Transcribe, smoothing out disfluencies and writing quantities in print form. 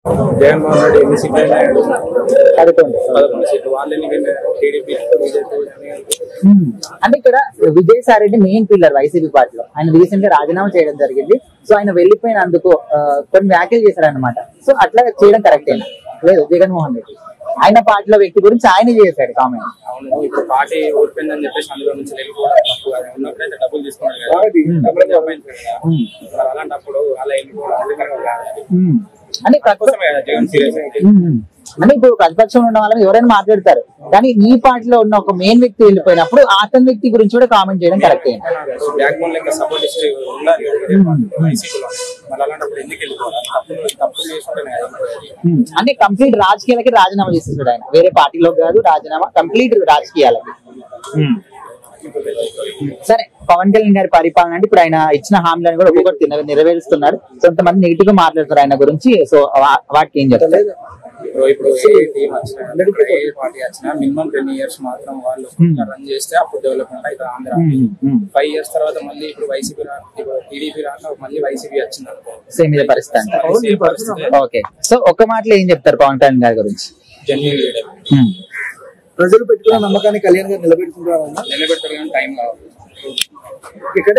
జగన్మోహన్ రెడ్డి ఎన్ని సీట్లు అయినాడు? 11 సీట్లు. వాళ్ళు ఎన్ని టీడీపీ అంటే ఇక్కడ Vijayasai Reddy main pillar YCP పార్టీలో. ఆయన రీసెంట్ గా రాజీనామా చేయడం జరిగింది. సో ఆయన వెళ్లిపోయినందుకు కొన్ని వ్యాఖ్యలు చేశారనమాట. సో అట్లా చేయడం కరెక్టేనా? లేదు, జగన్మోహన్ రెడ్డి ఆయన పార్టీలో వ్యక్తి గురించి ఆయన చేశాడు కామెంట్. అవును, ఇప్పుడు పార్టీ ఓడిపోయిందని చెప్పేసి అందులో నుంచి వెళ్ళిపోవడం తప్పు. ఉన్నప్పుడైతే డబ్బులు తీసుకున్నాడు కదా, అలాంటప్పుడు అలా వెళ్ళిపోవడం అంటే అంటే ఇప్పుడు ప్రతిపక్షంలో ఉన్న వాళ్ళని ఎవరైనా మాట్లాడతారు, కానీ ఈ పార్టీలో ఉన్న ఒక మెయిన్ వ్యక్తి వెళ్ళిపోయినప్పుడు అతని వ్యక్తి గురించి కూడా కామెంట్ చేయడం కరెక్టే. అంటే కంప్లీట్ రాజకీయాలకి రాజీనామా చేసేసాడు ఆయన, వేరే పార్టీలో కాదు రాజీనామా, కంప్లీట్ రాజకీయాలకి. సరే, పవన్ కళ్యాణ్ గారి పరిపాలన అంటే ఇప్పుడు ఆయన ఇచ్చిన హామీలను కూడా ఒక్కొక్కటి నెరవేరుస్తున్నారు. కొంతమంది నెగిటివ్ గా మాట్లాడుతారు ఆయన గురించి. సో వాటికి ఏం చెప్తారు? ఇప్పుడు ఏ పార్టీ వచ్చినా మినిమం 10 years మాత్రం వాళ్ళు రన్ చేస్తే అప్పుడు డెవలప్మెంట్ అయితే ఆంధ్ర. 5 years తర్వాత మళ్ళీ ఇప్పుడు వైసీపీ ఇప్పుడు టీడీపీ రాక మళ్ళీ వైసీపీ వచ్చింది అనుకో, సేమ్ ఇదే పరిస్థితి. ఓకే, సో ఒక్క మాటలో ఏం చెప్తారు పవన్ కళ్యాణ్ గారి గురించి? జెన్యూన్ ప్రజలు పెట్టుకున్న నమ్మకాన్ని కళ్యాణ్ గారు నిలబెట్టుకుంటారు కానీ టైం కావాలి. ఇక్కడ